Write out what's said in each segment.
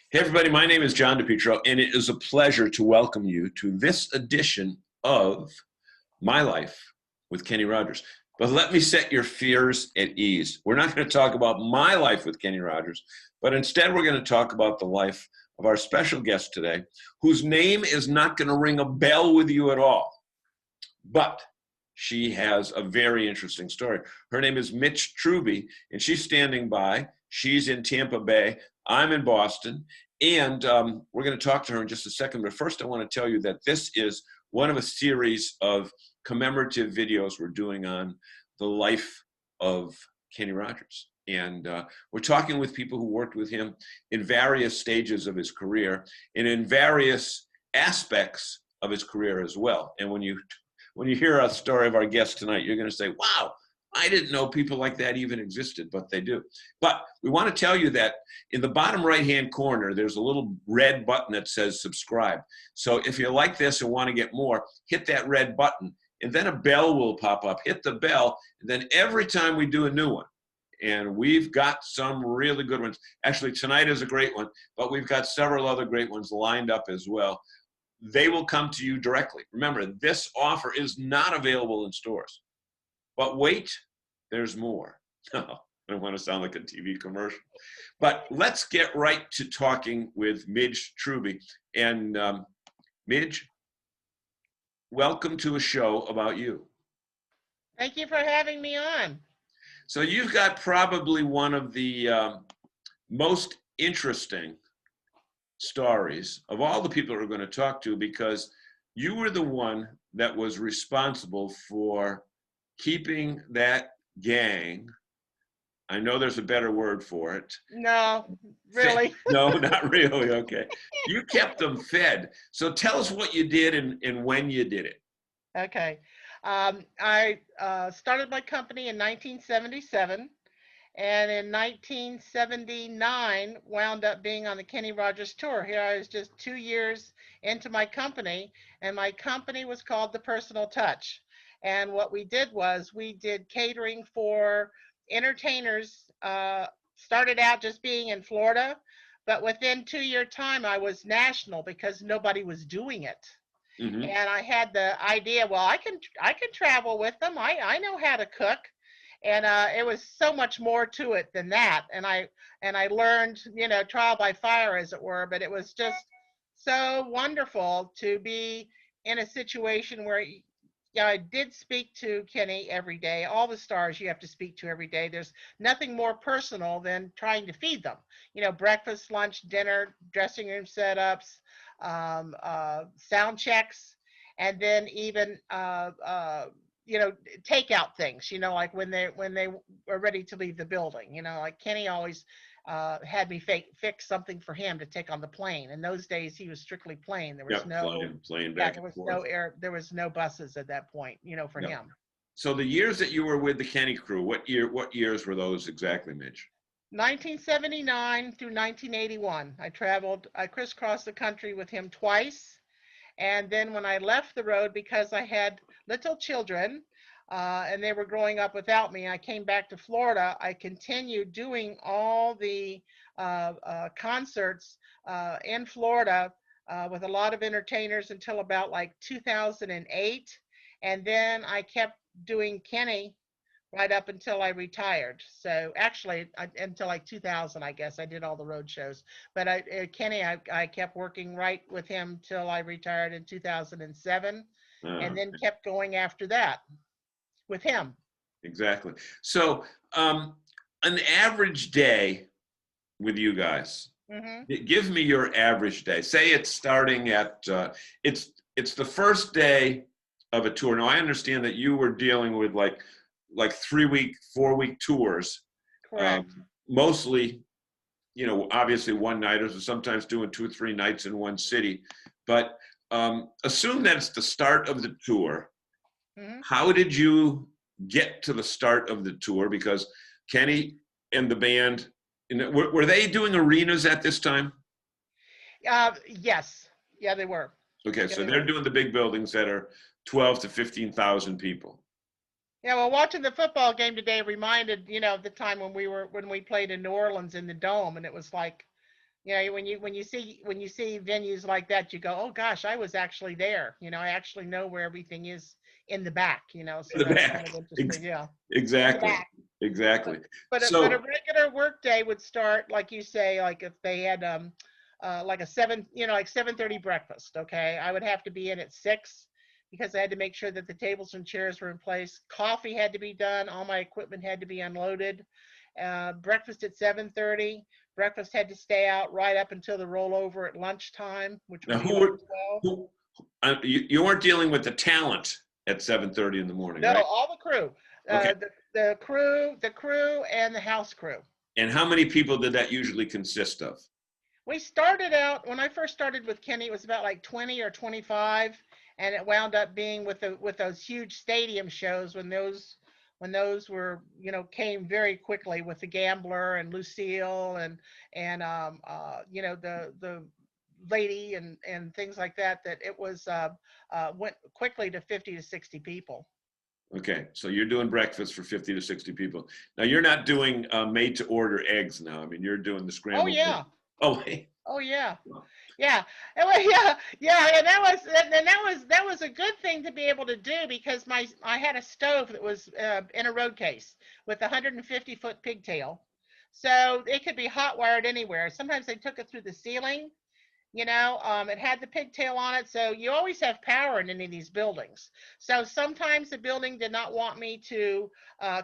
Hey, everybody, my name is John DePietro, and it is a pleasure to welcome you to this edition of My Life with Kenny Rogers. But let me set your fears at ease. We're not going to talk about my life with Kenny Rogers, but instead we're going to talk about the life of our special guest today, whose name is not going to ring a bell with you at all. But she has a very interesting story. Her name is Midge Trubey, and she's standing by. She's in Tampa Bay. I'm in Boston, and we're going to talk to her in just a second. But first, I want to tell you that this is one of a series of commemorative videos we're doing on the life of Kenny Rogers. And we're talking with people who worked with him in various stages of his career and in various aspects of his career as well. And when you hear a story of our guest tonight, you're going to say, wow, I didn't know people like that even existed, but they do. But we want to tell you that in the bottom right-hand corner, there's a little red button that says subscribe. So if you like this and want to get more, hit that red button, and then a bell will pop up. Hit the bell, and then every time we do a new one, and we've got some really good ones. Actually, tonight is a great one, but we've got several other great ones lined up as well. They will come to you directly. Remember, this offer is not available in stores. But wait, there's more. I don't want to sound like a TV commercial. But let's get right to talking with Midge Trubey. And Midge, welcome to a show about you. Thank you for having me on. So you've got probably one of the most interesting stories of all the people we're going to talk to, because you were the one that was responsible for keeping that gang, I know there's a better word for it. No, really. No, not really. Okay. You kept them fed. So tell us what you did and when you did it. Okay. I started my company in 1977, and in 1979 wound up being on the Kenny Rogers tour. Here I was just 2 years into my company, and my company was called The Personal Touch. And what we did was we did catering for entertainers. Started out just being in Florida, but within 2 year time I was national because nobody was doing it. Mm-hmm. And I had the idea, well, I can travel with them. I know how to cook. And it was so much more to it than that. And I learned, trial by fire, as it were. But it was just so wonderful to be in a situation where, yeah, I did speak to Kenny every day. All the stars you have to speak to every day. There's nothing more personal than trying to feed them. Breakfast, lunch, dinner, dressing room setups, sound checks, and then even takeout things. Like when they were ready to leave the building. Like Kenny always had me fix something for him to take on the plane. In those days, he was strictly plane. There was plane back there and was forth. no air. There was no buses at that point. For him. So the years that you were with the Kenny crew, what years were those exactly, Midge? 1979 through 1981. I crisscrossed the country with him twice. And then when I left the road, because I had little children and they were growing up without me, I came back to Florida. I continued doing all the concerts in Florida with a lot of entertainers until about like 2008. And then I kept doing Kenny right up until I retired. So actually, until like 2000, I guess I did all the road shows. But Kenny, I kept working right with him till I retired in 2007, and then kept going after that with him. Exactly. So an average day with you guys. Mm-hmm. Give me your average day. Say it's starting at it's the first day of a tour. Now I understand that you were dealing with like 3-week, 4-week tours. Correct. Mostly, obviously one-nighters, or sometimes doing 2 or 3 nights in one city. But assume that it's the start of the tour. Mm-hmm. How did you get to the start of the tour? Because Kenny and the band, were they doing arenas at this time? Yes. Yeah, they were. Okay, Yeah, so they're doing the big buildings that are 12 to 15,000 people. Yeah, well, watching the football game today reminded, of the time when we played in New Orleans in the Dome, and it was like, You know, when you see venues like that, you go, oh gosh, I was actually there. You know, I actually know where everything is in the back. You know, so In the that's kind back. of interesting. Yeah, in the Exactly. back. Exactly. But a So regular work day would start, like you say, like if they had like a seven, you know, like 7:30 breakfast. Okay, I would have to be in at 6 because I had to make sure that the tables and chairs were in place. Coffee had to be done. All my equipment had to be unloaded. Breakfast at 7:30. Breakfast had to stay out right up until the rollover at lunchtime, which would now be like 12. who you weren't dealing with the talent at 7:30 in the morning, No, right? all the crew, Okay. the crew, and the house crew. And how many people did that usually consist of? We started out when I first started with Kenny. It was about like 20 or 25, and it wound up being with those huge stadium shows when those were, you know, came very quickly with the Gambler and Lucille and you know, the lady and things like that. That it was went quickly to 50 to 60 people. Okay, so you're doing breakfast for 50 to 60 people. Now you're not doing made to order eggs now. I mean, you're doing the Oh scrambled eggs. yeah. Oh, hey. Oh yeah. Yeah, yeah, yeah, and that was a good thing to be able to do because I had a stove that was in a road case with a 150-foot pigtail, so it could be hot wired anywhere. Sometimes they took it through the ceiling. You know, it had the pigtail on it, so you always have power in any of these buildings. So sometimes the building did not want me to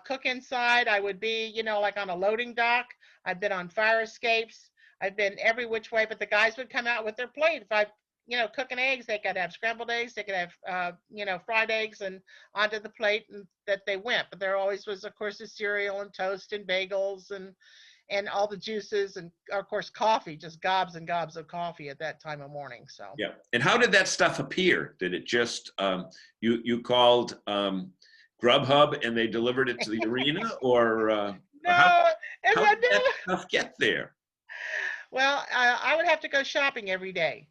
cook inside. I would be, you know, like on a loading dock. I've been on fire escapes. I've been every which way, but the guys would come out with their plate. If I, you know, cooking eggs, they could have scrambled eggs, they could have, you know, fried eggs, and onto the plate, and that they went. But there always was, of course, the cereal and toast and bagels and all the juices, and of course coffee, just gobs and gobs of coffee at that time of morning. So Yeah. And how did that stuff appear? Did it just you called Grubhub and they delivered it to the arena, or no, and how I did that do. stuff get there? Well, I would have to go shopping every day.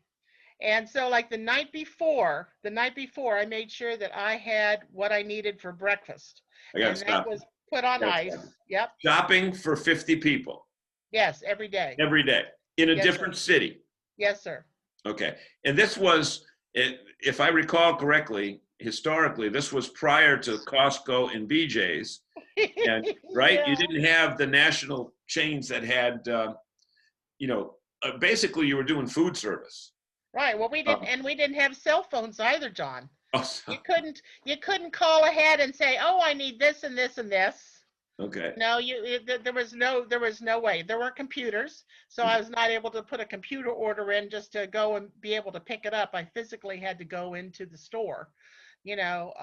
And so like the night before I made sure that I had what I needed for breakfast, I gotta and that stop. was put on I gotta stop. ice. Yep. Shopping for 50 people Yes, every day. every day in a Yes, sir. different city. Yes, sir. Okay. And this was, if I recall correctly, historically, this was prior to Costco and BJ's. And right, you Yeah. didn't have the national chains that had, you know, basically you were doing food service. Right. Well, Um, we didn't have cell phones either, John. oh, so- You couldn't call ahead and say, "Oh, I need this and this and this." okay. No, there was no way. There weren't computers, so I was not able to put a computer order in just to go and be able to pick it up. I physically had to go into the store, you know,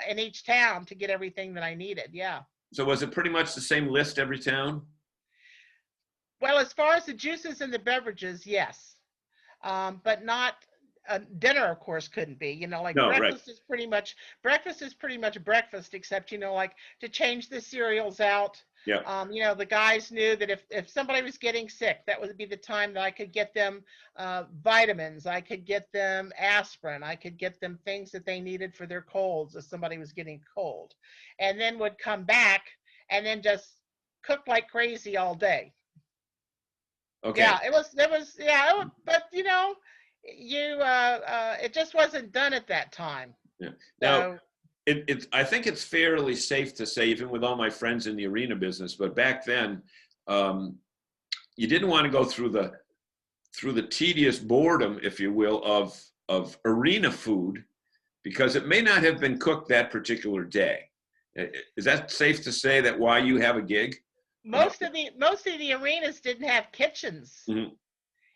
in each town to get everything that I needed. Yeah. So was it pretty much the same list every town? Well, as far as the juices and the beverages, yes. But not dinner, of course, couldn't be. You know, like No, right. breakfast is pretty much breakfast, except, you know, like to change the cereals out. Yeah. You know, the guys knew that if somebody was getting sick, that would be the time that I could get them vitamins, I could get them aspirin, I could get them things that they needed for their colds if somebody was getting cold, and then would come back and then just cook like crazy all day. Okay. Yeah, yeah, but you know, it just wasn't done at that time. Yeah. Now, So I think it's fairly safe to say, even with all my friends in the arena business, but back then, um, you didn't want to go through the tedious boredom, if you will, of arena food because it may not have been cooked that particular day. Is that safe to say that why you have a gig? most of the arenas didn't have kitchens. Mhm.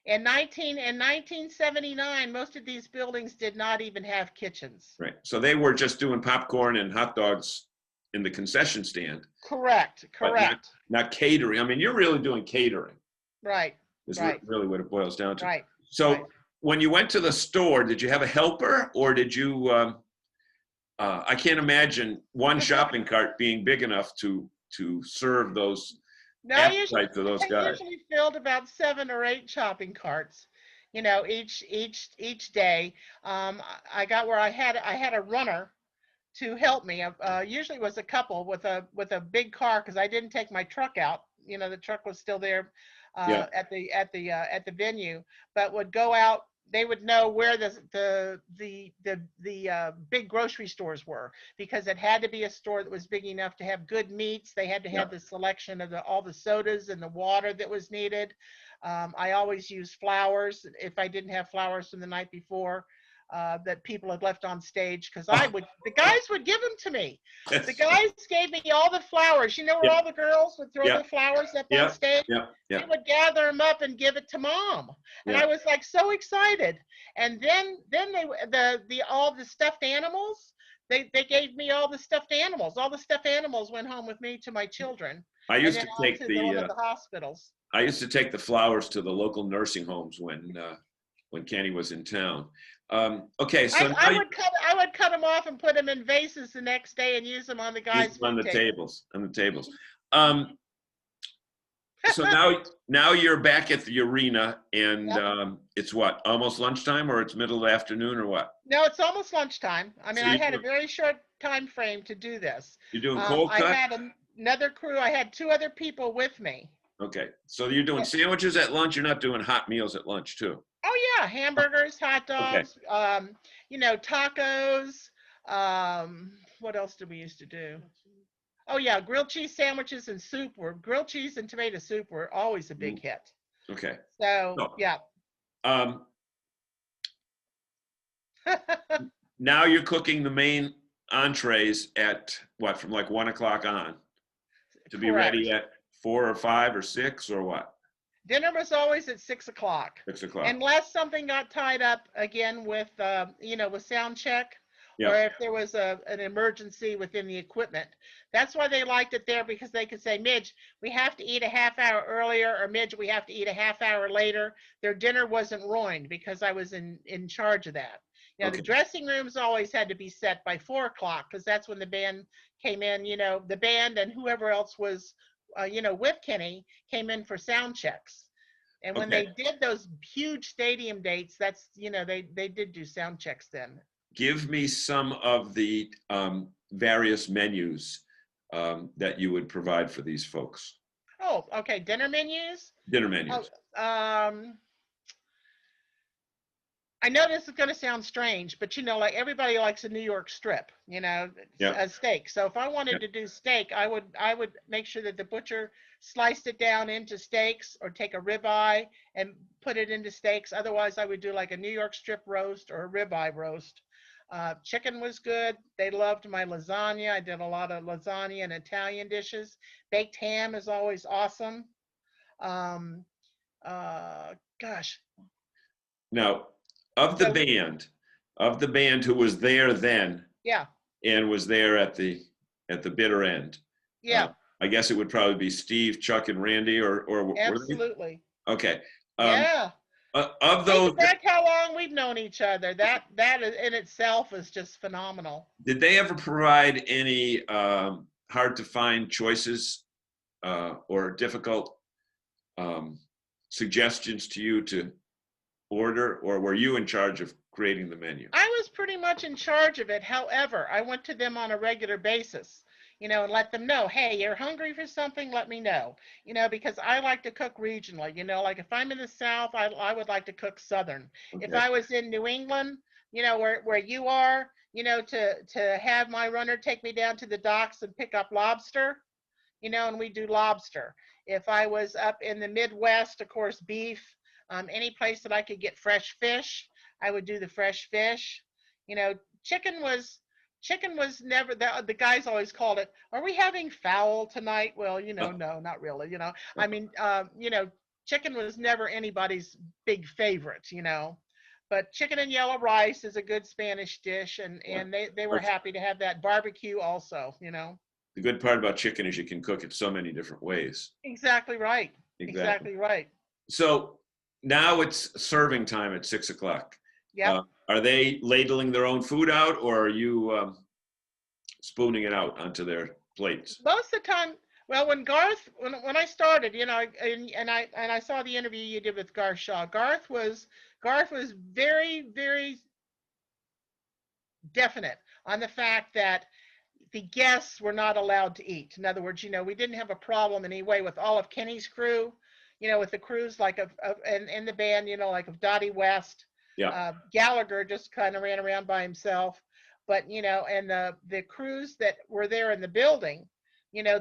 In 1979, most of these buildings did not even have kitchens. Right. So they were just doing popcorn and hot dogs in the concession stand, Correct, but correct. not catering. I mean, you're really doing catering. Right, Is right, really what it boils down to. right, right. So when you went to the store, did you have a helper or did you? I can't imagine one shopping cart being big enough to serve those No, appetites of those I guys. usually filled about 7 or 8 shopping carts, you know, each day. I got where I had a runner to help me. Usually it was a couple with a big car because I didn't take my truck out. You know, the truck was still there. Yeah. At the venue, but would go out. They would know where the big grocery stores were, because it had to be a store that was big enough to have good meats. They had to Yeah. have the selection of all the sodas and the water that was needed. I always used flowers if I didn't have flowers from the night before, that people had left on stage, because the guys would give them to me. The Yes. guys gave me all the flowers. You know where Yeah. all the girls would throw Yeah. their flowers up on Yeah. stage? Yeah. They Yeah. would gather them up and give it to mom. And Yeah. I was like so excited. And then all the stuffed animals, they gave me all the stuffed animals. All the stuffed animals went home with me to my children, I and used then to on take to one of the hospitals. I used to take the flowers to the local nursing homes when Kenny was in town. Okay, so now I would cut them off and put them in vases the next day and use them on the use guys' them on food the table. tables, on the tables. So now you're back at the arena, and Yep. it's what, almost lunchtime, or it's middle of the afternoon, or what? No, it's almost lunchtime. I mean, So I had a very short time frame to do this. you're doing cold I cut? had another crew. I had two other people with me. Okay, so you're doing Yeah. sandwiches at lunch. You're not doing hot meals at lunch too. Oh yeah, hamburgers, hot Okay. dogs, tacos. What else did we used to do? Oh yeah, grilled cheese sandwiches and soup grilled cheese and tomato soup were always a big hit. Okay. So So, yeah. now you're cooking the main entrees at what, from like 1 o'clock on, to be Correct. ready at 4 or 5 or 6 or what? Dinner was always at 6 o'clock, 6 o'clock. unless something got tied up again with with sound check, or Yeah. if there was an emergency within the equipment. That's why they liked it there, because they could say, Midge, we have to eat a half hour earlier, or Midge, we have to eat a half hour later. Their dinner wasn't ruined because I was in charge of that. Okay. The dressing rooms always had to be set by 4 o'clock, because that's when the band came in. The band and whoever else was with Kenny came in for sound checks. And when Okay. they did those huge stadium dates, that's, they did do sound checks then. Give me some of the various menus that you would provide for these folks. Oh, okay. Dinner menus. Dinner menus. I know this is going to sound strange, but like everybody likes a New York strip, a steak. So if I wanted to do steak, I would make sure that the butcher sliced it down into steaks, or take a ribeye and put it into steaks. Otherwise, I would do like a New York strip roast or a ribeye roast. Chicken was good. They loved my lasagna. I did a lot of lasagna and Italian dishes. Baked ham is always awesome. Gosh. Now, of the band who was there then, Yeah. and was there at the bitter end, Yeah. I guess it would probably be Steve, Chuck, and Randy, or Absolutely. Okay. Yeah. Of those, think back how long we've known each other. That in itself is just phenomenal. did they ever provide any hard to find choices or difficult suggestions to you to order, or were you in charge of creating the menu? I was pretty much in charge of it. However, I went to them on a regular basis, and let them know, hey, you're hungry for something, let me know, because I like to cook regionally. Like if I'm in the South, I would like to cook Southern. Okay. If I was in New England, where you are, to have my runner take me down to the docks and pick up lobster, and we do lobster. If I was up in the Midwest, of course, beef. Any place that I could get fresh fish, I would do the fresh fish. Chicken was never, the guys always called it, are we having fowl tonight? Well, no, not really. I mean, chicken was never anybody's big favorite, but chicken and yellow rice is a good Spanish dish, and they were happy to have that. Barbecue also, The good part about chicken is you can cook it so many different ways. Exactly right. Exactly right. So now it's serving time at 6 o'clock. Yeah. Are they ladling their own food out, or are you spooning it out onto their plates? Most of the time, well, when I started, and I saw the interview you did with Garth Shaw. Garth was very, very definite on the fact that the guests were not allowed to eat. In other words, we didn't have a problem in any way with all of Kenny's crew. with the crews like and the band, like of Dottie West. Yeah. Gallagher just kind of ran around by himself, but and the crews that were there in the building,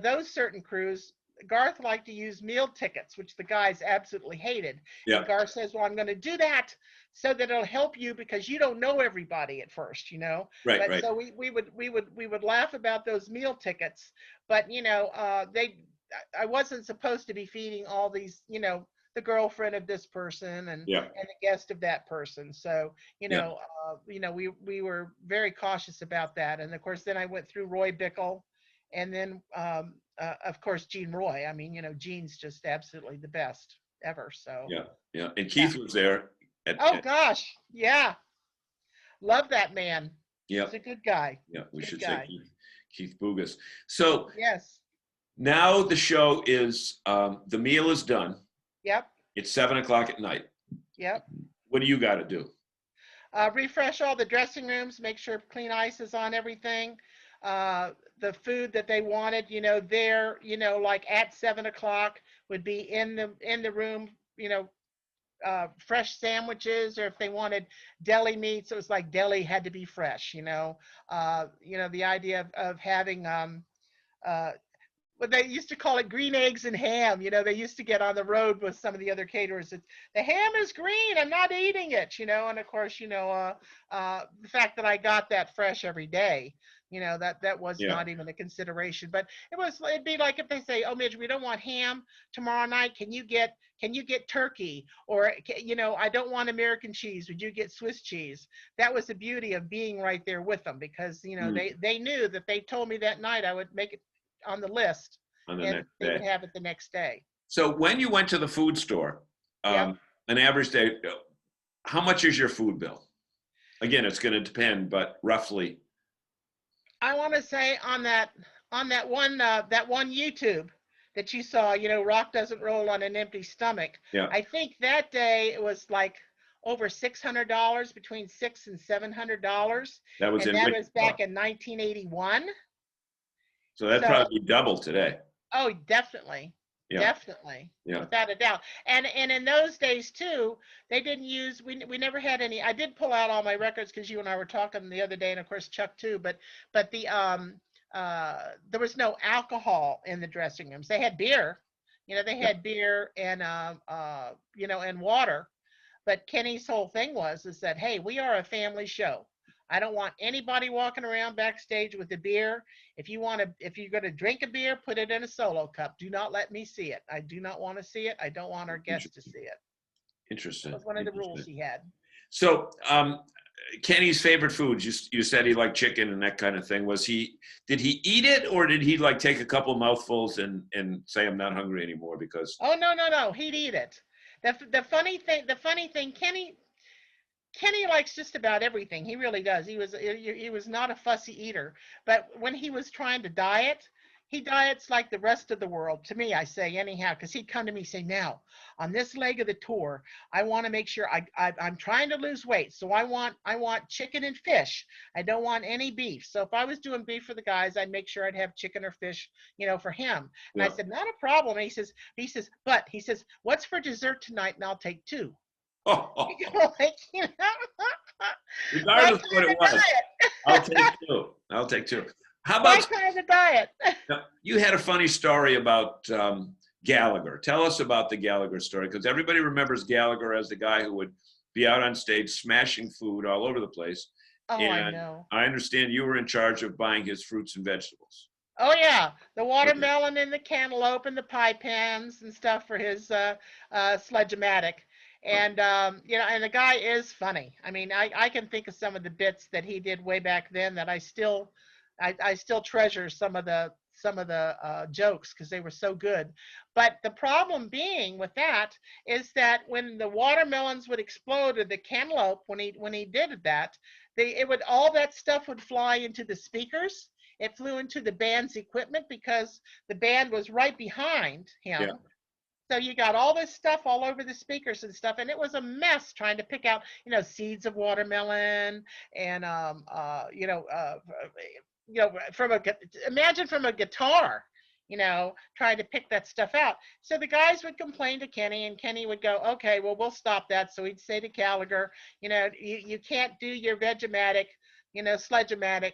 those certain crews, Garth liked to use meal tickets, which the guys absolutely hated. Yeah. And Garth says, "Well, I'm going to do that so that it'll help you because you don't know everybody at first, Right. But Right. so we would laugh about those meal tickets, but I wasn't supposed to be feeding all these, the girlfriend of this person and Yeah. the guest of that person. So Yeah. we were very cautious about that. And of course, then I went through Roy Bickle, and then of course Gene Roy. I mean, Gene's just absolutely the best ever. So Yeah. Yeah. And yeah. Keith was there. Oh gosh, yeah, love that man. Yeah. He's a good guy. Yeah. We Good should say guy. Keith Bugas. So Yes. now the show is, the meal is done. Yep. It's 7 o'clock at night. Yep. What do you got to do? Refresh all the dressing rooms, make sure clean ice is on everything. The food that they wanted, there, like at 7 o'clock would be in the room, fresh sandwiches, or if they wanted deli meats, it was like deli had to be fresh, the idea of having uh, what they used to call it green eggs and ham. They used to get on the road with some of the other caterers. It's, the ham is green. I'm not eating it. And of course, the fact that I got that fresh every day, that was Yeah. not even a consideration. But it'd be like if they say, "Oh, Midge, we don't want ham tomorrow night. Can you get turkey?" Or, "I don't want American cheese. Would you get Swiss cheese?" That was the beauty of being right there with them, because, they knew that they told me that night I would make it on the list, On the and next they would day. have it the next day. So when you went to the food store, Yep. an average day, how much is your food bill? Again, it's going to depend, but roughly. I want to say on that one YouTube that you saw, rock doesn't roll on an empty stomach. Yeah. I think that day it was like over $600, between $600 and $700, That was and in that Wichita. was back in 1981. So that'd So, probably be double today. oh, definitely. Yeah. Definitely, Yeah. without a doubt. And in those days too, they didn't use, we never had any. I did pull out all my records because you and I were talking the other day, and of course Chuck too. But the there was no alcohol in the dressing rooms. They had beer, they had beer and and water. But Kenny's whole thing is that, hey, we are a family show. I don't want anybody walking around backstage with a beer. If you're going to drink a beer, put it in a solo cup. Do not let me see it. I do not want to see it. I don't want our guests to see it. Interesting. That was one of the rules he had. So, Kenny's favorite foods, you said he liked chicken and that kind of thing. Did he eat it, or did he like take a couple mouthfuls and say, "I'm not hungry anymore"? Because Oh, no, he'd eat it. The funny thing, Kenny likes just about everything. He really does. He was not a fussy eater, but when he was trying to diet, he diets like the rest of the world. To me, I say anyhow, because he'd come to me and say, "Now, on this leg of the tour, I want to make sure I'm trying to lose weight, so I want chicken and fish. I don't want any beef. So if I was doing beef for the guys, I'd make sure I'd have chicken or fish, for him." And I said, "Not a problem." And but he says, "What's for dessert tonight?" And I'll take two. Regardless of what it was, I'll take two. How My about kind of diet. you had a funny story about Gallagher. Tell us about the Gallagher story, because everybody remembers Gallagher as the guy who would be out on stage smashing food all over the place. Oh, and I know. I understand you were in charge of buying his fruits and vegetables. Oh yeah, the watermelon and the cantaloupe and the pie pans and stuff for his sledge-o-matic. And and the guy is funny. I mean, I can think of some of the bits that he did way back then that I still treasure some of the jokes, because they were so good. But the problem being with that is that when the watermelons would explode, or the cantaloupe, when he did that, all that stuff would fly into the speakers. It flew into the band's equipment because the band was right behind him. Yeah. So you got all this stuff all over the speakers and stuff, and it was a mess trying to pick out, seeds of watermelon and imagine from a guitar, trying to pick that stuff out. So the guys would complain to Kenny, and Kenny would go, okay, well, we'll stop that. So he'd say to Gallagher, you can't do your Vegematic, Sledge-O-Matic,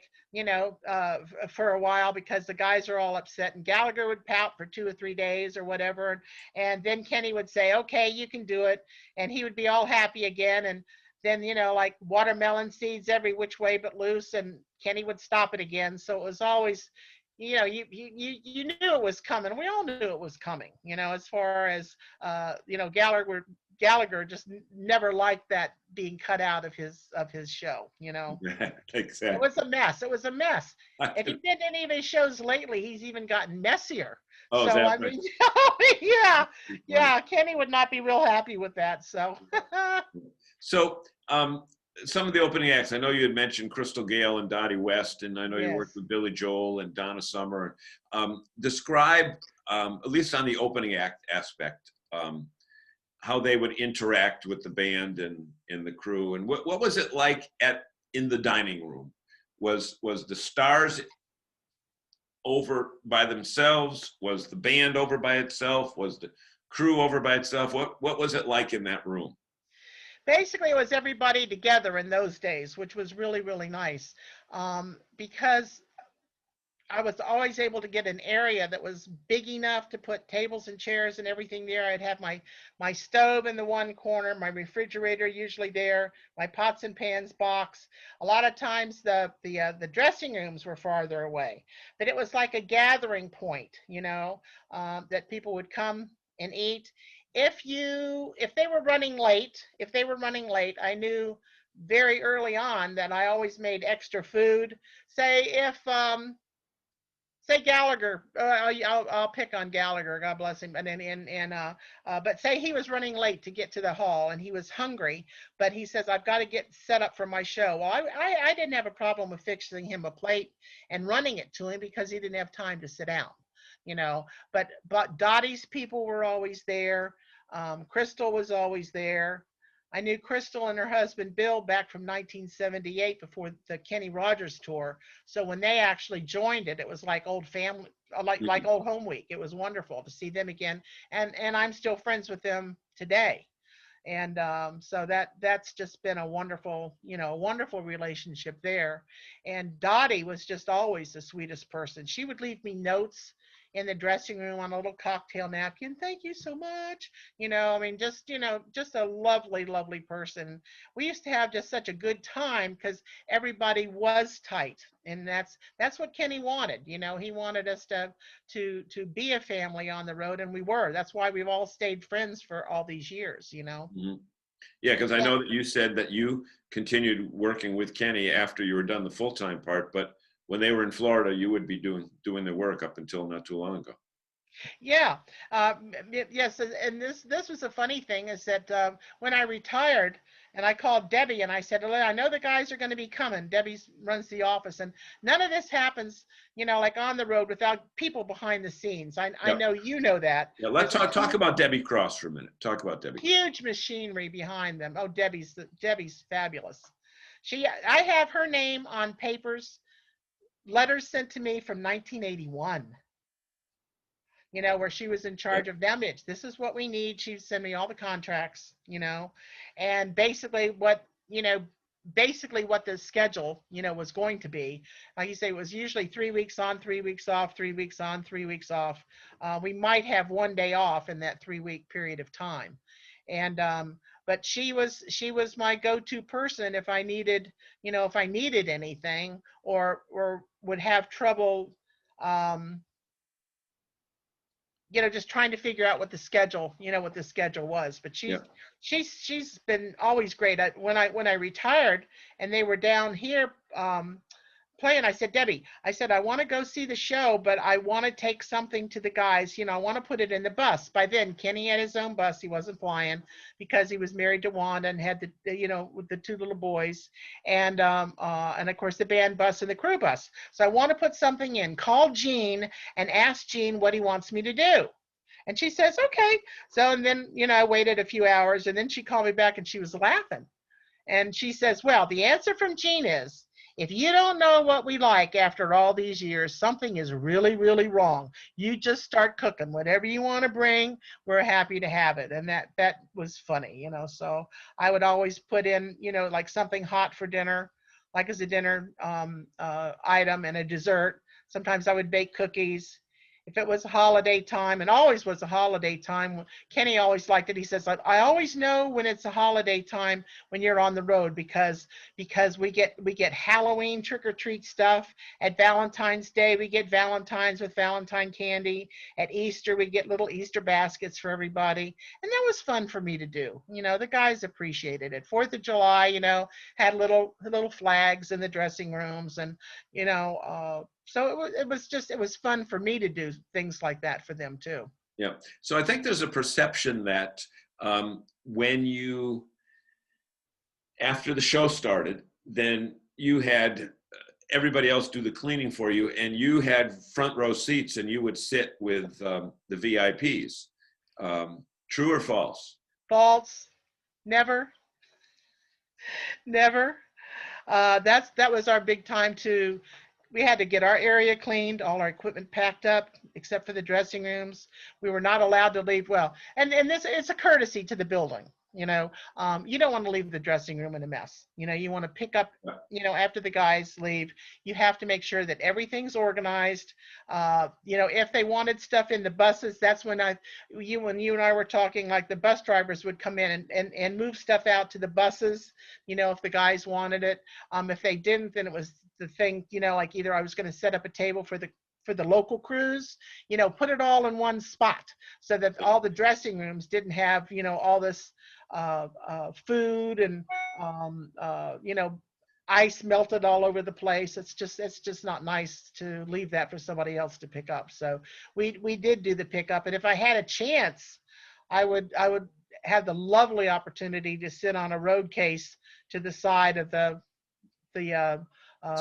for a while because the guys are all upset. And Gallagher would pout for 2 or 3 days or whatever. And then Kenny would say, okay, you can do it. And he would be all happy again. And then, like watermelon seeds every which way but loose. And Kenny would stop it again. So it was always, you knew it was coming. We all knew it was coming, as far as, Gallagher just never liked that being cut out of his show. Exactly. It was a mess. It was a mess. If you did any of his shows lately, he's even gotten messier. Oh, so I mean, yeah, Kenny would not be real happy with that. So, so some of the opening acts, I know you had mentioned Crystal Gale and Dottie West, and I know you worked with Billy Joel and Donna Summer. Describe, at least on the opening act aspect, how they would interact with the band and the crew, and what was it like in the dining room? Was the stars over by themselves? Was the band over by itself? Was the crew over by itself? What was it like in that room? Basically, it was everybody together in those days, which was really, really nice, because I was always able to get an area that was big enough to put tables and chairs and everything there. I'd have my stove in the one corner, my refrigerator usually there, my pots and pans box. A lot of times the dressing rooms were farther away, but it was like a gathering point, that people would come and eat. If they were running late, I knew very early on that I always made extra food. Say Gallagher, I'll pick on Gallagher, God bless him. But say he was running late to get to the hall and he was hungry, but he says, I've got to get set up for my show. Well, I didn't have a problem with fixing him a plate and running it to him because he didn't have time to sit down, But Dottie's people were always there. Crystal was always there. I knew Crystal and her husband Bill back from 1978 before the Kenny Rogers tour. So when they actually joined it, it was like old family, like old home week. It was wonderful to see them again, and I'm still friends with them today. And so that's just been a wonderful, wonderful relationship there. And Dottie was just always the sweetest person. She would leave me notes in the dressing room on a little cocktail napkin. Thank you so much. Just a lovely, lovely person. We used to have just such a good time because everybody was tight. And that's what Kenny wanted. He wanted us to be a family on the road, and we were. That's why we've all stayed friends for all these years, Mm-hmm. Yeah, because I know that you said that you continued working with Kenny after you were done the full-time part, but when they were in Florida, you would be doing the work up until not too long ago. Yeah. Yes. And this was a funny thing is that when I retired and I called Debbie and I said, I know the guys are going to be coming. Debbie runs the office, and none of this happens, like on the road without people behind the scenes. I know you know that. Yeah, let's talk about Debbie Cross for a minute. Talk about Debbie. Huge machinery behind them. Oh, Debbie's fabulous. I have her name on papers, letters sent to me from 1981. Where she was in charge of, now, Midge, this is what we need. She'd send me all the contracts, and basically what the schedule, was going to be. Like you say, it was usually 3 weeks on, 3 weeks off, 3 weeks on, 3 weeks off. We might have one day off in that 3-week period of time. And, but she was my go-to person if I needed anything or would have trouble, just trying to figure out what the schedule was. But she's been always great. When I retired and they were down here playing, I said, Debbie, I want to go see the show, but I want to take something to the guys. I want to put it in the bus. By then, Kenny had his own bus. He wasn't flying because he was married to Wanda and had with the 2 little boys, and of course the band bus and the crew bus. So I want to put something in. Call Gene and ask Gene what he wants me to do. And she says, okay. So, and then, I waited a few hours, and then she called me back and she was laughing. And she says, well, the answer from Gene is, If you don't know what we like after all these years, something is really, really wrong. You just start cooking. Whatever you want to bring, we're happy to have it. And that was funny, So I would always put in, like something hot for dinner, like as a dinner item and a dessert. Sometimes I would bake cookies. If it was a holiday time, and always was a holiday time, Kenny always liked it. He says, I always know when it's a holiday time when you're on the road because we get Halloween trick or treat stuff. At Valentine's Day, we get Valentines with Valentine candy. At Easter, we get little Easter baskets for everybody. And that was fun for me to do. The guys appreciated it. 4th of July, had little flags in the dressing rooms, and so it was fun for me to do things like that for them too. Yeah. So I think there's a perception that when you, after the show started, then you had everybody else do the cleaning for you, and you had front row seats, and you would sit with the VIPs. True or false? False. Never. Never. That was our big time too. We had to get our area cleaned, all our equipment packed up, except for the dressing rooms. We were not allowed to leave. Well, and this, it's a courtesy to the building. You don't want to leave the dressing room in a mess. You want to pick up, after the guys leave. You have to make sure that everything's organized. If they wanted stuff in the buses, that's when you and I were talking, like the bus drivers would come in and move stuff out to the buses, if the guys wanted it. If they didn't, then it was the thing, like either I was going to set up a table for the local crews, put it all in one spot so that all the dressing rooms didn't have, all this food and, ice melted all over the place. It's just not nice to leave that for somebody else to pick up. So we did do the pickup. And if I had a chance, I would have the lovely opportunity to sit on a road case to the side of the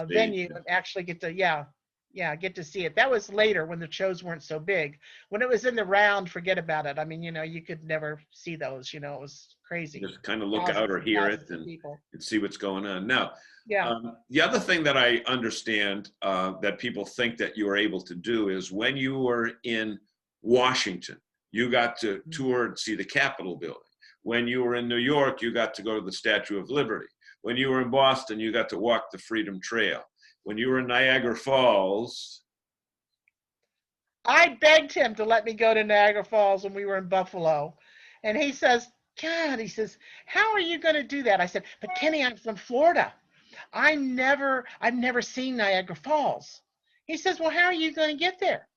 venue and actually get to see it. That was later when the shows weren't so big. When it was in the round, forget about it. I mean, you could never see those. It was crazy. Just kind of look out or hear it and see what's going on. Now, the other thing that I understand that people think that you were able to do is when you were in Washington, you got to tour and see the Capitol building. When you were in New York, you got to go to the Statue of Liberty. When you were in Boston, you got to walk the Freedom Trail. When you were in Niagara Falls, I begged him to let me go to Niagara Falls when we were in Buffalo. And he says, God, he says, how are you going to do that? I said, but Kenny, I'm from Florida. I've never seen Niagara Falls. He says, well, how are you going to get there?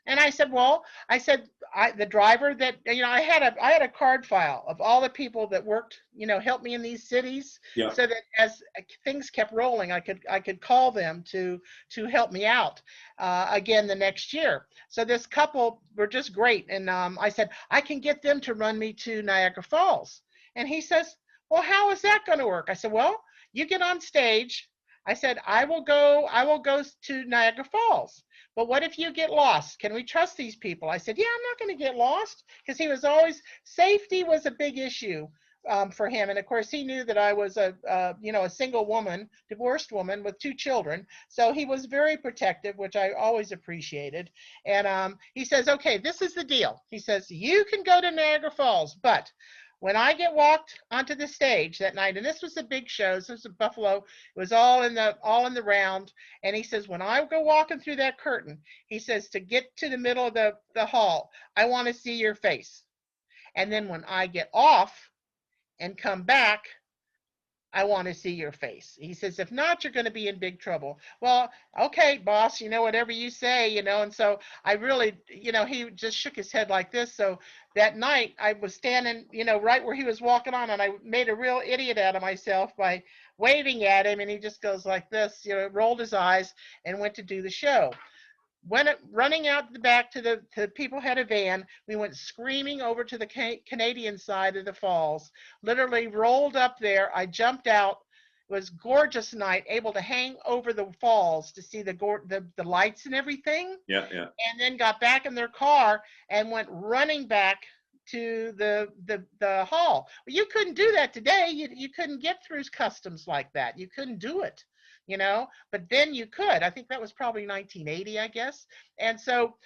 And I said, the driver that, I had a card file of all the people that worked, helped me in these cities, so that as things kept rolling, I could call them to help me out again the next year. So this couple were just great. And I said, I can get them to run me to Niagara Falls. And he says, well, how is that going to work? I said, well, you get on stage. I said, I will go to Niagara Falls. But what if you get lost? Can we trust these people? I said, yeah, I'm not going to get lost, because he was always, safety was a big issue for him. And of course, he knew that I was a single woman, divorced woman with 2 children. So he was very protective, which I always appreciated. And he says, okay, this is the deal. He says, you can go to Niagara Falls, but when I get walked onto the stage that night, and this was a big show, this was in Buffalo, it was all in the round, and he says, when I go walking through that curtain, he says, to get to the middle of the hall, I want to see your face. And then when I get off and come back, I want to see your face. He says, if not, you're going to be in big trouble. Well, okay, boss, whatever you say, and so I really, he just shook his head like this. So that night I was standing, right where he was walking on, and I made a real idiot out of myself by waving at him, and he just goes like this, rolled his eyes and went to do the show. Running out the back to the people had a van. We went screaming over to the Canadian side of the falls, literally rolled up there. I jumped out. It was a gorgeous night, able to hang over the falls to see the lights and everything. Yeah. And then got back in their car and went running back to the hall. You couldn't do that today. You couldn't get through customs like that. You couldn't do it. you know, but then you could. I think that was probably 1980, I guess. And so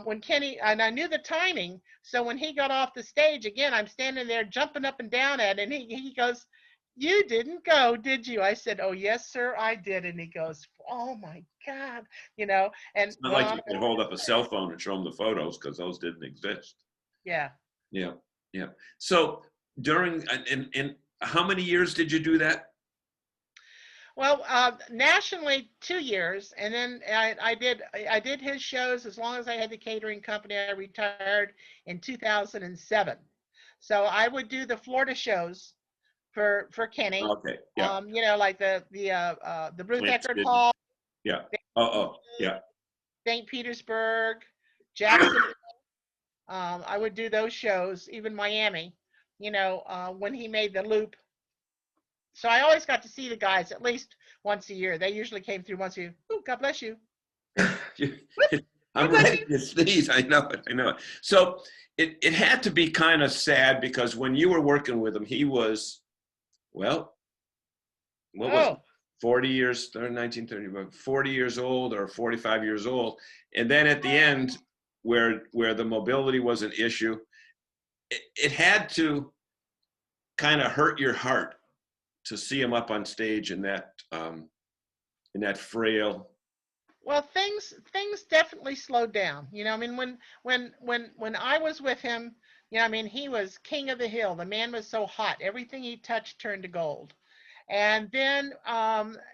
when Kenny, and I knew the timing, so when he got off the stage, again, I'm standing there jumping up and down at it, and he goes, "You didn't go, did you?" I said, "Oh, yes, sir, I did." And he goes, "Oh, my God," you know, and It's not went like on. you could hold up a cell phone and show them the photos because those didn't exist. Yeah. Yeah, yeah. So during, and how many years did you do that? Well, nationally, 2 years, and then I did his shows as long as I had the catering company. I retired in 2007, so I would do the Florida shows for Kenny. Okay, yeah. You know, like the Ruth Plant Eckerd City. Hall, Yeah. Oh, yeah. St. Petersburg, Jackson. I would do those shows, even Miami. You know, when he made the loop. So I always got to see the guys at least once a year. They usually came through once a year. Ooh, God bless you. I'm God bless ready you. to sneeze. I know it. I know it. So it had to be kind of sad because when you were working with him, he was, well, what was it? Oh, 40 years, 1930, 40 years old or 45 years old. And then at the end, where the mobility was an issue, it had to kind of hurt your heart to see him up on stage in that frail. well, things definitely slowed down. You know, I mean, when I was with him, you know, I mean, he was king of the hill. The man was so hot. Everything he touched turned to gold. And then,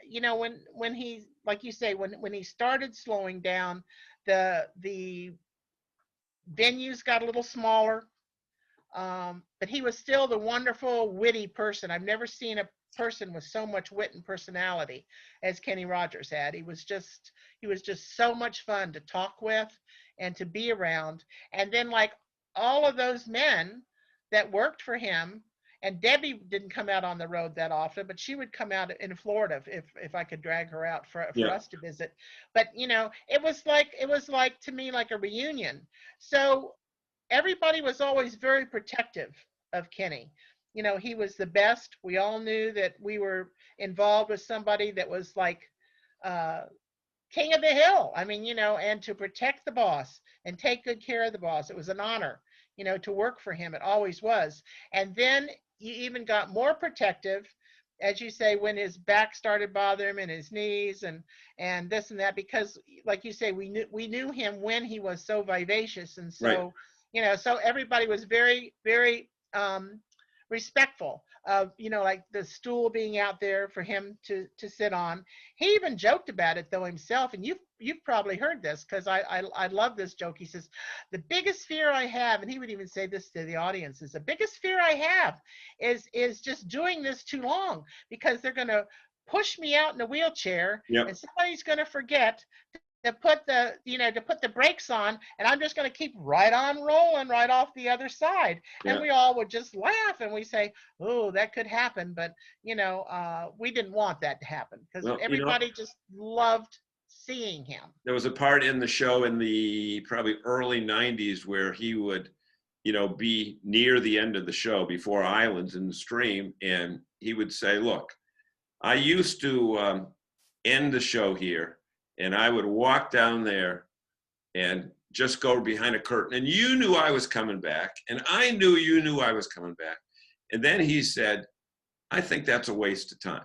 you know, when he, like you say, when he started slowing down, the venues got a little smaller. But he was still the wonderful, witty person. I've never seen a person with so much wit and personality as Kenny Rogers had. He was just so much fun to talk with and to be around. And then, like all of those men that worked for him, and Debbie didn't come out on the road that often, but she would come out in Florida if I could drag her out for Yeah. us to visit. But you know, it was like to me like a reunion. So everybody was always very protective of Kenny. You know, he was the best. We all knew that we were involved with somebody that was like uh, king of the hill. I mean, you know, and to protect the boss and take good care of the boss. It was an honor, you know, to work for him. It always was. And then you even got more protective, as you say, when his back started bothering him and his knees and this and that, because like you say, we knew him when he was so vivacious and Right. so, you know, so everybody was very, very respectful of, you know, like the stool being out there for him to sit on. He even joked about it though himself, and you've probably heard this because I love this joke. He says, "The biggest fear I have," and he would even say this to the audience, "is the biggest fear I have is just doing this too long because they're going to push me out in a wheelchair Yep. and somebody's going to forget to put the brakes on, and I'm just going to keep right on rolling right off the other side." And Yeah. we all would just laugh and we say, "Oh, that could happen," but you know, we didn't want that to happen because Well, you know, everybody just loved seeing him. there was a part in the show in the probably early 90s where he would, be near the end of the show before Islands in the Stream. And he would say, look, I used to end the show here and I would walk down there and just go behind a curtain. And you knew I was coming back. And I knew you knew I was coming back. And then he said, I think that's a waste of time.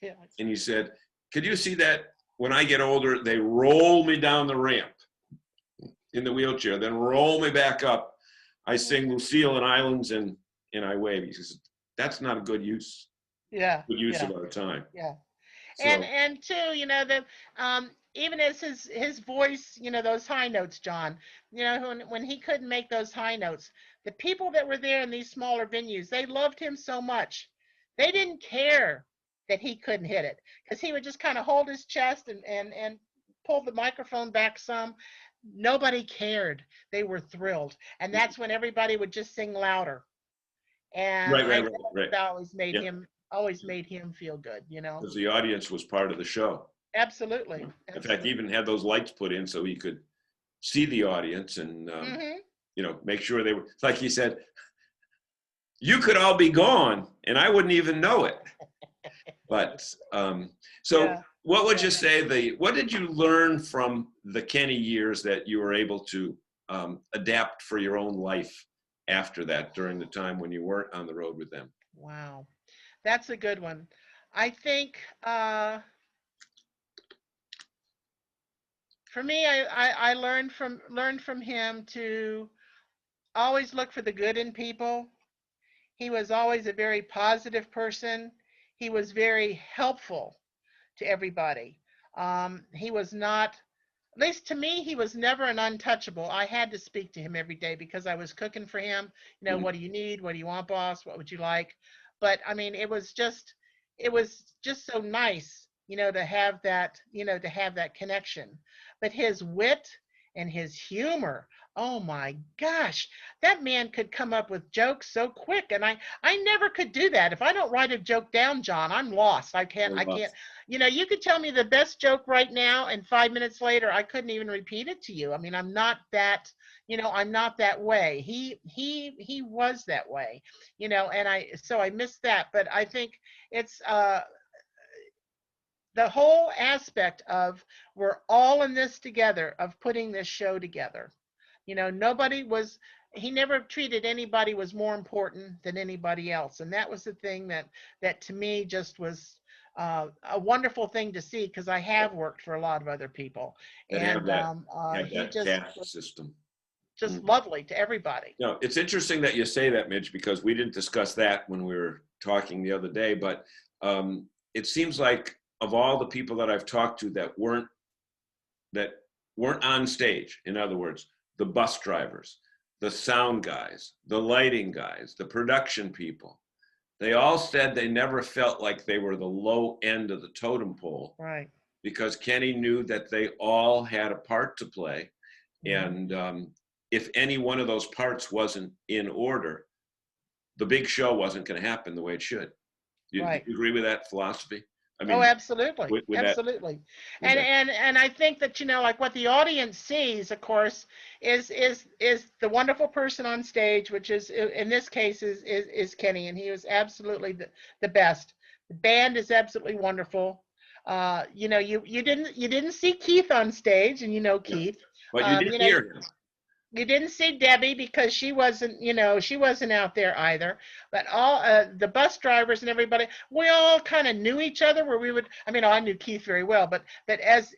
Yeah. And he said, could you see that when I get older, they roll me down the ramp in the wheelchair, then roll me back up. I sing Lucille and Islands and I wave. He says, that's not a good use Yeah. of our time. Yeah. So And too, you know, the even as his voice, you know, those high notes, John, you know, when he couldn't make those high notes, the people that were there in these smaller venues, they loved him so much. They didn't care that he couldn't hit it because he would just kind of hold his chest and pull the microphone back some. Nobody cared. They were thrilled. And that's when everybody would just sing louder. And right. that Yeah, always made him feel good, you know. because the audience was part of the show. Absolutely. In fact, he even had those lights put in so he could see the audience and, make sure they were, like he said, you could all be gone and I wouldn't even know it. But so Yeah. what would you say what did you learn from the Kenny years that you were able to adapt for your own life after that, during the time when you weren't on the road with them? Wow, that's a good one. I think for me, I learned from him to always look for the good in people. He was always a very positive person. He was very helpful to everybody. He was not, at least to me, he was never an untouchable. I had to speak to him every day because I was cooking for him. You know, Mhm. what do you need? What do you want, boss? What would you like? But I mean, it was just so nice, to have that, to have that connection. But his wit and his humor, oh my gosh, that man could come up with jokes so quick, and I never could do that. If I don't write a joke down, John, I'm lost. I can't. You could tell me the best joke right now, and 5 minutes later, I couldn't even repeat it to you. I mean, I'm not that, I'm not that way. He was that way, and I missed that. But I think it's the whole aspect of we're all in this together, of putting this show together. Nobody was, he never treated anybody was more important than anybody else. And that was the thing that to me just was a wonderful thing to see, because I have worked for a lot of other people. That have And that he just caste was system. just lovely to everybody. No, it's interesting that you say that, Midge, because we didn't discuss that when we were talking the other day. But it seems like of all the people that I've talked to that weren't on stage, in other words, the bus drivers, the sound guys, the lighting guys, the production people, they all said they never felt like they were the low end of the totem pole, Right. because Kenny knew that they all had a part to play. Mhm. And if any one of those parts wasn't in order, the big show wasn't going to happen the way it should. Do Right. you agree with that philosophy? I Oh, mean, absolutely. with that, Absolutely. with And that. and I think that, like what the audience sees, of course, is the wonderful person on stage, which is in this case is Kenny, and he was absolutely the best. The band is absolutely wonderful. You didn't see Keith on stage, and Yeah. Keith. But you Um, did you know, hear him. you didn't see Debbie because she wasn't out there either. But all the bus drivers and everybody, we all kind of knew each other. Where we would, I mean, I knew Keith very well, but as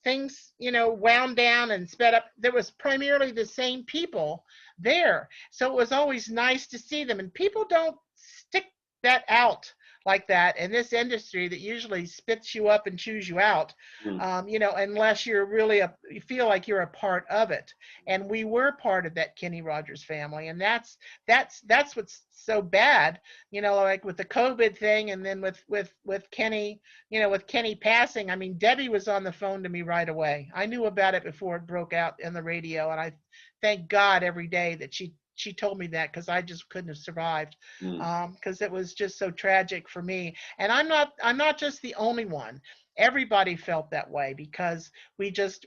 things wound down and sped up, there was primarily the same people there. So it was always nice to see them, and people don't stick that out like that in this industry that usually spits you up and chews you out, Mm. unless you're really you feel like you're a part of it. And we were part of that Kenny Rogers family, and that's what's so bad, like with the COVID thing, and then with Kenny, with Kenny passing. I mean, Debbie was on the phone to me right away. I knew about it before it broke out in the radio, and I thank God every day that she told me that, because I just couldn't have survived, Mm. because it was just so tragic for me. And I'm not just the only one. Everybody felt that way, because we just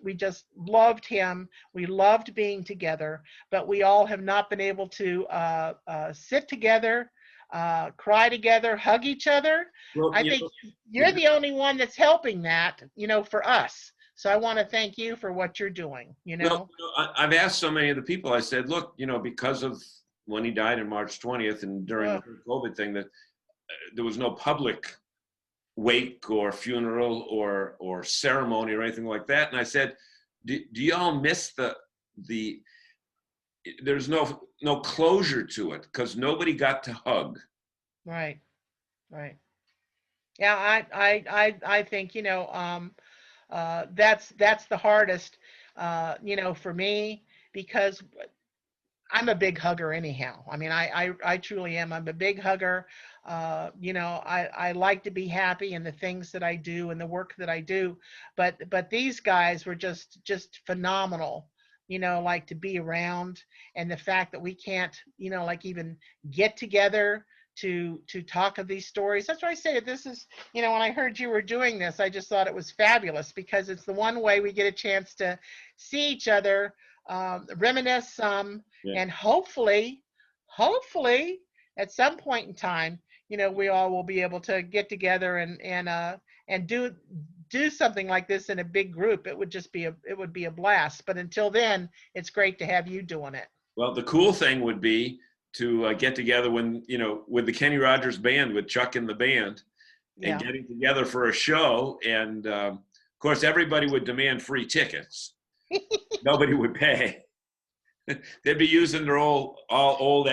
loved him. We loved being together, but we all have not been able to sit together, cry together, hug each other. Well, I think the you're the only one that's helping that, for us. So I want to thank you for what you're doing. Well, I've asked so many of the people. I said, look, because of when he died on March 20th and during the Oh, whole COVID thing, that there was no public wake or funeral or ceremony or anything like that. And I said, do y'all miss the there's no closure to it, because nobody got to hug. right, right. Yeah, I think that's the hardest, for me, because I'm a big hugger anyhow. I mean, I truly am. I'm a big hugger. I like to be happy in the things that I do and the work that I do, but these guys were just phenomenal. Like to be around, and the fact that we can't, like even get together to talk of these stories. That's why I say this is, when I heard you were doing this, I just thought it was fabulous, because it's the one way we get a chance to see each other, reminisce some, Yeah. and hopefully at some point in time, we all will be able to get together and do something like this in a big group. It would be a blast. But until then, it's great to have you doing it. Well, the cool thing would be to get together when, with the Kenny Rogers band, with Chuck in the band, and Yeah. getting together for a show. And of course, everybody would demand free tickets. Nobody would pay. They'd be using their all old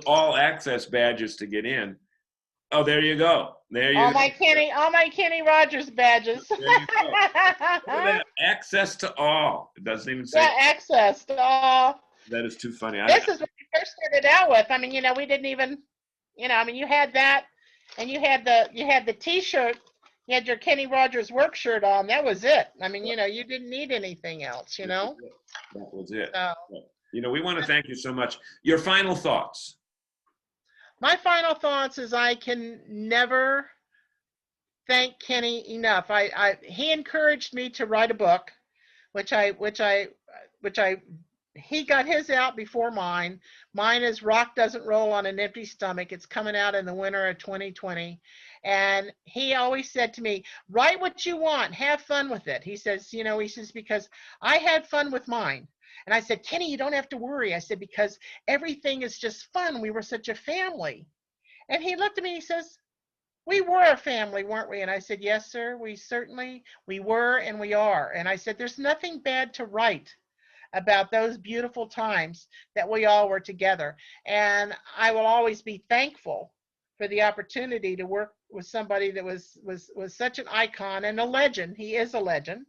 all access badges to get in. Oh, there you go. There you All go. my Kenny Rogers badges. There you go. Look at that. Access to all. It doesn't even say. Yeah, access to all. That is too funny. This is what we first started out with. I mean, we didn't even, I mean, you had that, and you had the T-shirt. You had your Kenny Rogers work shirt on. That was it. I mean, you didn't need anything else. That was it. So, we want to thank you so much. Your final thoughts. my final thoughts is I can never thank Kenny enough. He encouraged me to write a book, which he got his out before mine. Mine is Rock Doesn't Roll on an Empty Stomach. It's coming out in the winter of 2020. And he always said to me, write what you want, have fun with it. He says, because I had fun with mine. And I said, Kenny, you don't have to worry. I said, because everything is just fun. We were such a family. And he looked at me and he says, we were a family, weren't we? And I said, yes, sir, we were and we are. And I said, there's nothing bad to write about those beautiful times that we all were together. And I will always be thankful for the opportunity to work with somebody that was such an icon and a legend. He is a legend,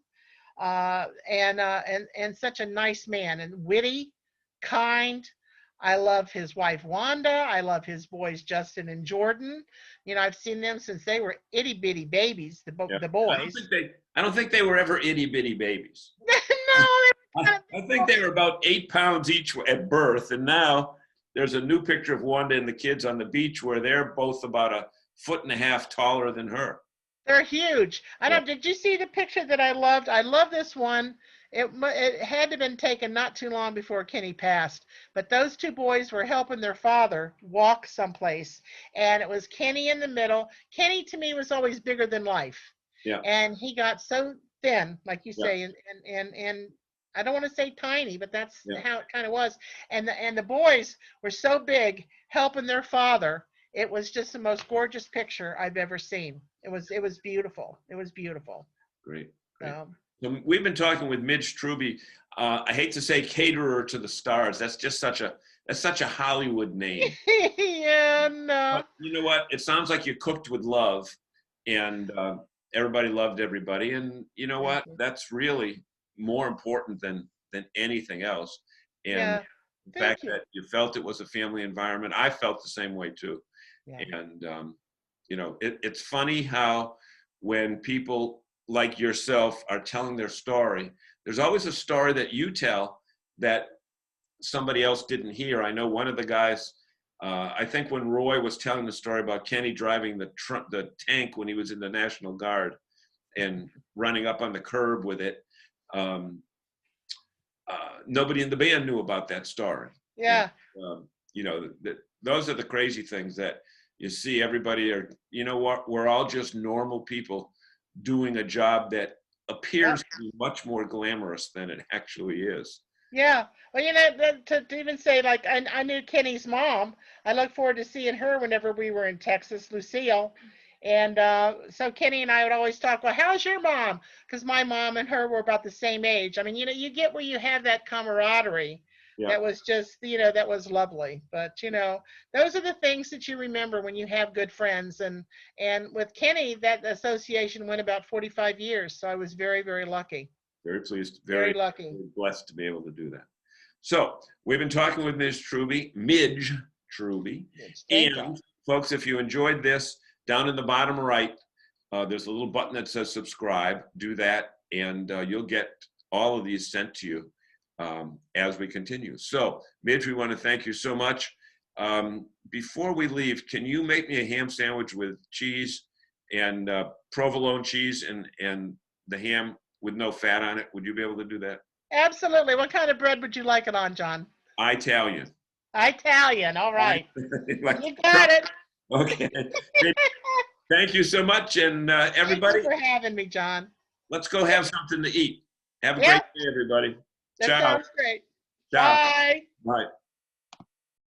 and such a nice man, and witty, kind. I love his wife Wanda. I love his boys Justin and Jordan. I've seen them since they were itty bitty babies. The boys. I don't think they were ever itty bitty babies. No, I think they were about 8 pounds each at birth, and now there's a new picture of Wanda and the kids on the beach where they're both about 1.5 feet taller than her. They're huge. Did you see the picture that I loved? I love this one. It had to have been taken not too long before Kenny passed, but those two boys were helping their father walk someplace, and it was Kenny in the middle. Kenny to me was always bigger than life. Yeah. And he got so thin, like you say, and I don't want to say tiny, but that's how it kind of was. And the boys were so big helping their father. It was just the most gorgeous picture I've ever seen. It was beautiful. It was beautiful. Great. So we've been talking with Midge Trubey. I hate to say caterer to the stars. That's just such a Hollywood name. Yeah, no. But you know what? It sounds like you cooked with love, and everybody loved everybody. And you know what? That's really more important than anything else. And the fact that you felt it was a family environment, I felt the same way too. Yeah. And it's funny how when people like yourself are telling their story, there's always a story that you tell that somebody else didn't hear. I know one of the guys, I think when Roy was telling the story about Kenny driving the tank when he was in the National Guard and running up on the curb with it, nobody in the band knew about that story. Yeah. And, those are the crazy things that you see. Everybody we're all just normal people doing a job that appears to be much more glamorous than it actually is. Yeah. Well, to even say, like, I knew Kenny's mom. I look forward to seeing her whenever we were in Texas, Lucille. And so Kenny and I would always talk, well, how's your mom? Because my mom and her were about the same age. I mean, you get where you have that camaraderie. Yeah. That was just, that was lovely. But, those are the things that you remember when you have good friends. And with Kenny, that association went about 45 years. So I was very, very lucky. Very pleased. Very lucky. Very blessed to be able to do that. So we've been talking with Midge Trubey. And folks, if you enjoyed this, down in the bottom right, there's a little button that says subscribe. Do that, and you'll get all of these sent to you as we continue. So, Midge, we want to thank you so much. Before we leave, can you make me a ham sandwich with cheese and provolone cheese and the ham with no fat on it? Would you be able to do that? Absolutely. What kind of bread would you like it on, John? Italian. Italian. All right. Like, You got it. okay. Hey, thank you so much. And everybody, Thank you for having me, John. let's go have something to eat. Have a great Yep. day, everybody. That Ciao. sounds great. Ciao. Bye. Bye.